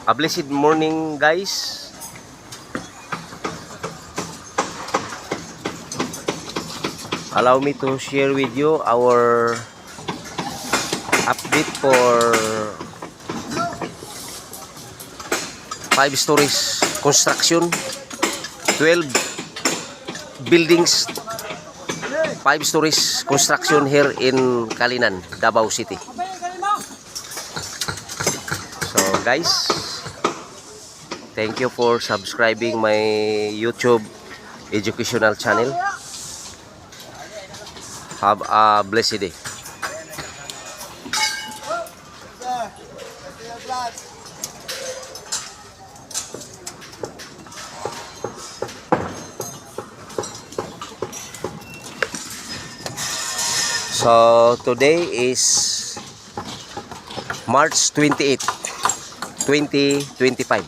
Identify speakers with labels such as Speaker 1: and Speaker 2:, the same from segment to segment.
Speaker 1: A blessed morning, guys. Allow me to share with you our update for 5 stories construction, 12 buildings, 5 stories construction here in Kalinan, Davao City. So guys, thank you for subscribing my YouTube educational channel. Have a blessed day. So today is March 28, 2025.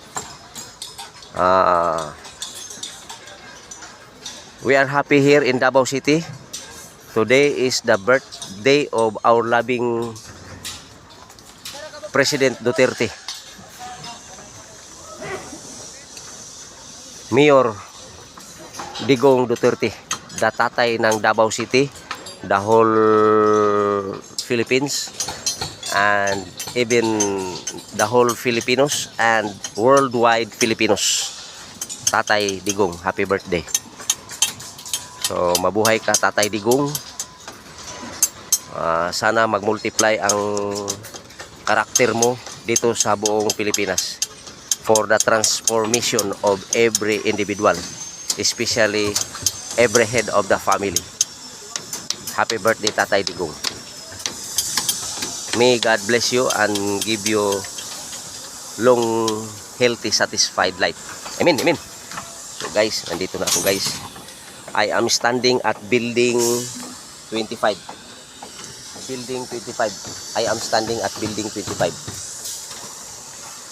Speaker 1: We are happy here in Davao City. Today is the birthday of our loving President Duterte. Mayor Digong Duterte, the tatay ng Davao City, the whole Philippines, and even the whole Filipinos and worldwide Filipinos. Tatay Digong, happy birthday. So mabuhay ka, Tatay Digong. Sana mag-multiply ang karakter mo dito sa buong Pilipinas for the transformation of every individual, especially every head of the family. Happy birthday, Tatay Digong. May God bless you and give you long, healthy, satisfied life. Amen, amen. So guys, nandito na ako guys. I am standing at building 25. Building 25. I am standing at building 25.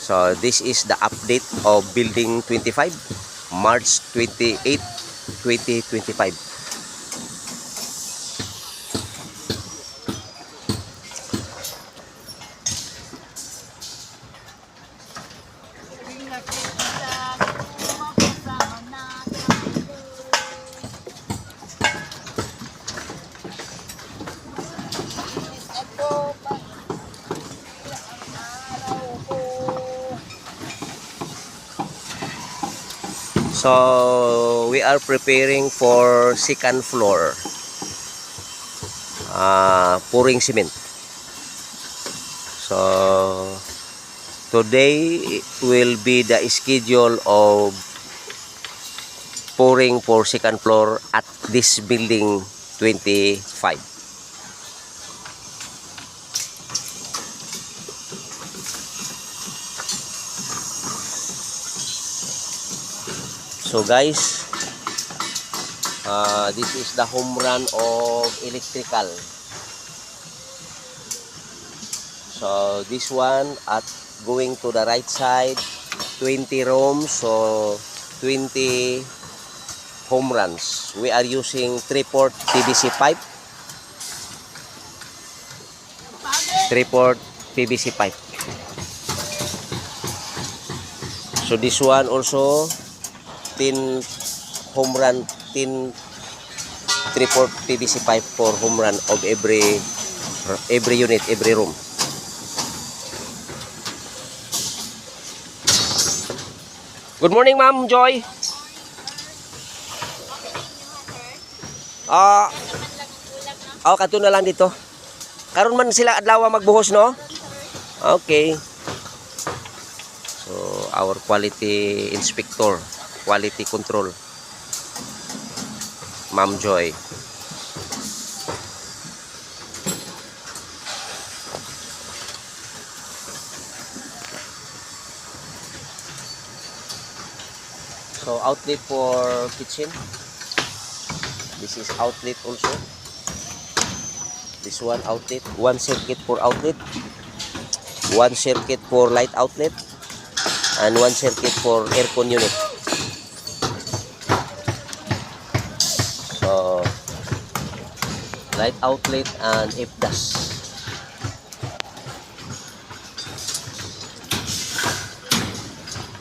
Speaker 1: So this is the update of building 25, March 28, 2025. So we are preparing for second floor, pouring cement. So today will be the schedule of pouring for second floor at this building 25. So guys, this is the home run of electrical. So this one at going to the right side, 20 rooms, so 20 home runs. We are using 3/4 PVC pipe. 3/4 PVC pipe. So this one also 10 home run, 10 3/4 PVC pipe for home run of every unit, every room. Good morning, Ma'am Joy. Kato na lang dito. Karon man sila adlaw magbuhos, no? Okay. So our quality inspector, quality control, Ma'am Joy. So outlet for kitchen. This is outlet also. This one outlet, one circuit for outlet, one circuit for light outlet, and one circuit for aircon unit. So light outlet and FDAS.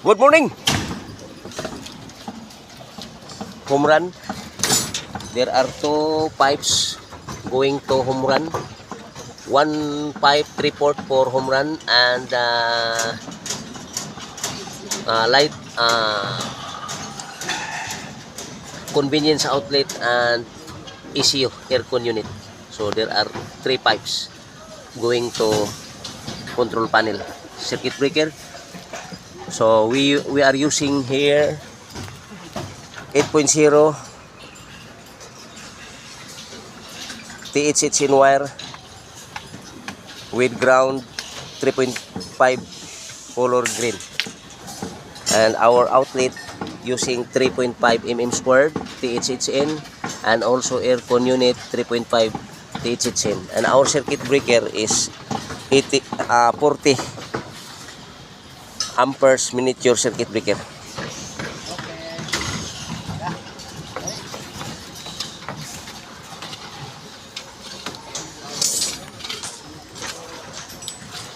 Speaker 1: Good morning. Home run. There are 2 pipes going to home run. 1 pipe 3/4 for home run and light convenience outlet and ECU aircon unit. So there are 3 pipes going to control panel, circuit breaker. So we are using here 8.0 THHN wire with ground 3.5 color green, and our outlet using 3.5 mm squared THHN and also aircon unit 3.5 THHN, and our circuit breaker is 40 amperes miniature circuit breaker.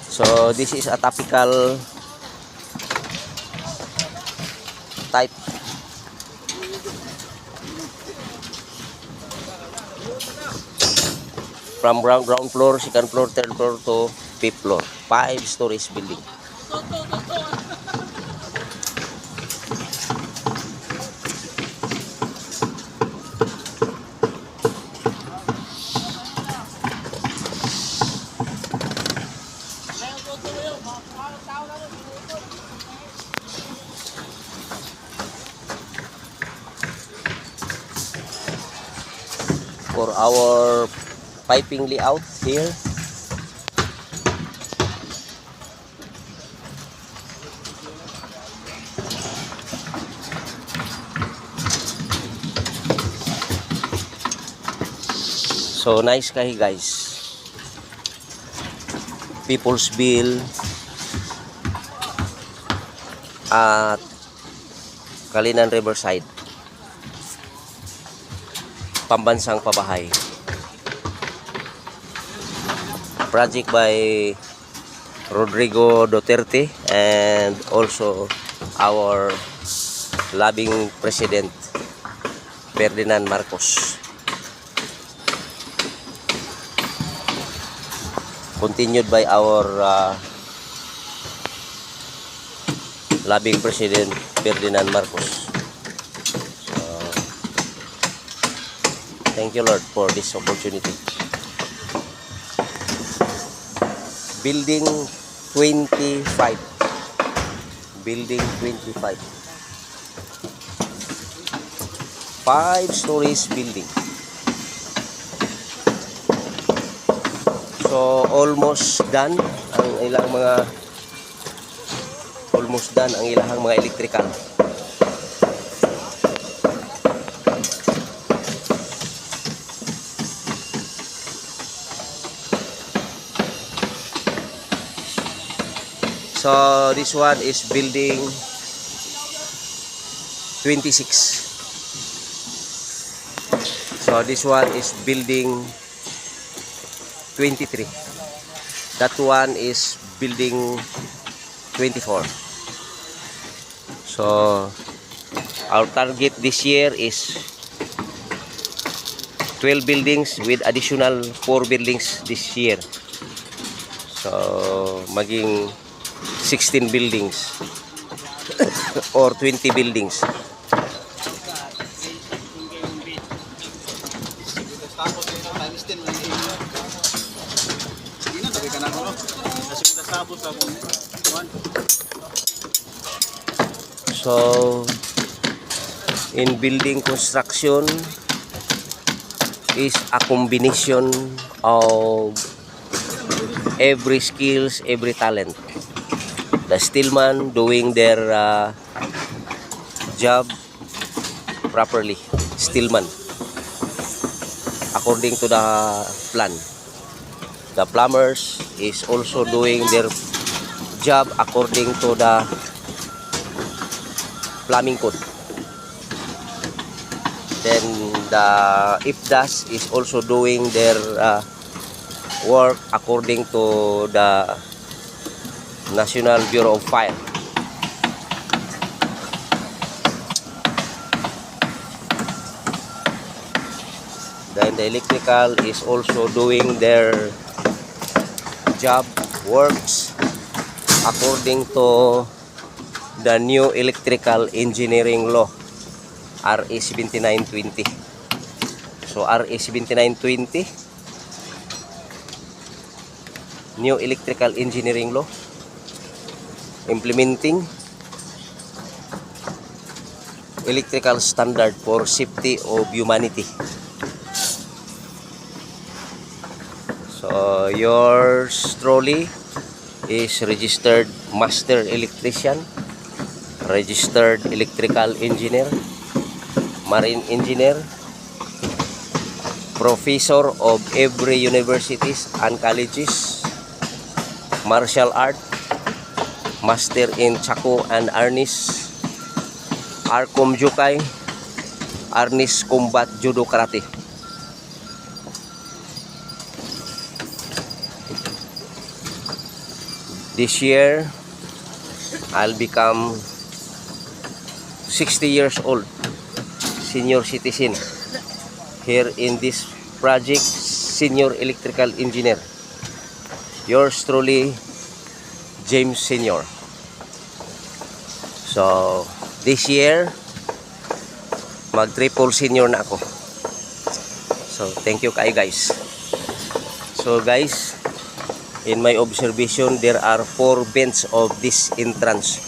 Speaker 1: So this is a topical type. From ground floor, second floor, third floor to 5th floor. 5 stories building. For our piping layout here, so nice kahi guys. Peoplesville at Kalinan Riverside, pambansang pabahay. Project by Rodrigo Duterte and also our loving President Ferdinand Marcos. Continued by our loving President Ferdinand Marcos. So, thank you Lord for this opportunity. Building 25. Building 25. 5 stories building. So almost done ang ilang mga electrical. So this one is building 26. So this one is building 23. That one is building 24. So our target this year is 12 buildings with additional 4 buildings this year. So maging 16 buildings or 20 buildings. So in building construction is a combination of every skills, every talent. The steelman doing their job properly, steelman, according to the plan. The plumbers is also doing their job according to the plumbing code. Then the IFDAS is also doing their work according to the National Bureau of Fire. Then the electrical is also doing their job, works according to the new electrical engineering law, RA 7920. So RA 7920, new electrical engineering law, implementing electrical standard for safety of humanity. So yours truly is registered master electrician, registered electrical engineer, marine engineer, professor of every universities and colleges, martial art, master in Chaco and Arnis, Arkom Jukai, Arnis Combat Judo Karate. This year, I'll become 60 years old, senior citizen here in this project, senior electrical engineer. Yours truly, James Senior. So this year, mag triple senior na ako. So thank you kayo guys. So guys, in my observation, there are 4 bends of this entrance.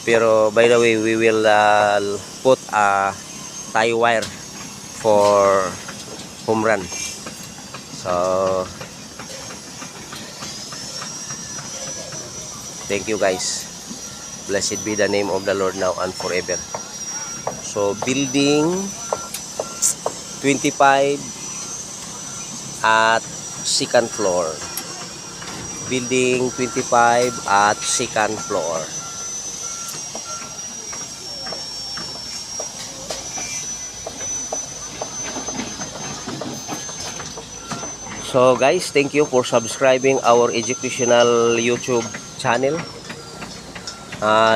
Speaker 1: Pero by the way, we will put a tie wire for home run. So thank you guys. Blessed be the name of the Lord now and forever. So building 25 at second floor. Building 25 at second floor. So guys, thank you for subscribing our educational YouTube channel.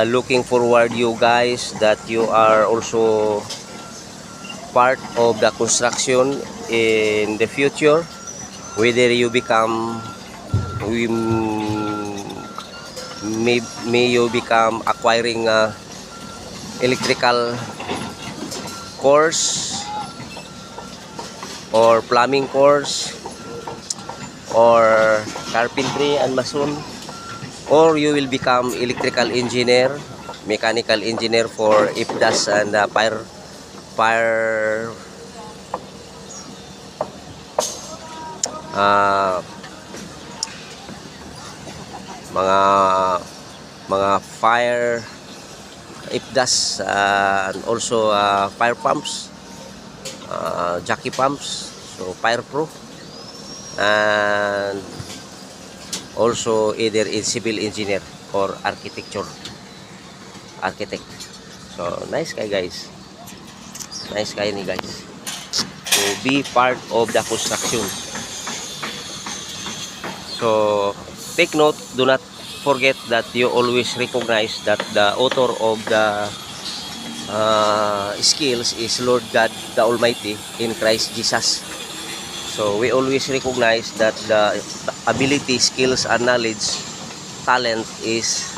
Speaker 1: Looking forward you guys that you are also part of the construction in the future, whether you become may you become acquiring electrical course or plumbing course or carpentry and mason, or you will become electrical engineer, mechanical engineer for IFDAS and fire mga fire IFDAS and also fire pumps, jockey pumps, so fire proof, and also either in civil engineer or architect. So nice guy guys, nice guy ni guys to be part of the construction. So take note, do not forget that you always recognize that the author of the skills is Lord God the Almighty in Christ Jesus. So we always recognize that the ability, skills, and knowledge, talent is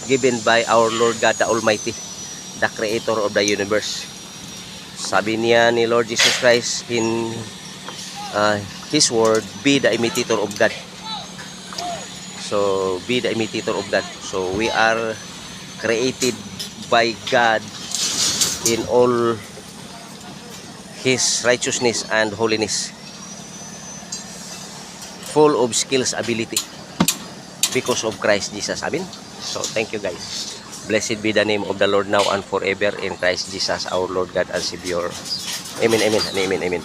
Speaker 1: given by our Lord God the Almighty, the Creator of the universe. Sabi niya ni Lord Jesus Christ in His word, be the imitator of God. So be the imitator of God. So we are created by God in all His righteousness and holiness, full of skills, ability, because of Christ Jesus. Amen. So thank you guys. Blessed be the name of the Lord now and forever in Christ Jesus our Lord God and Savior. Amen, amen, and amen, amen.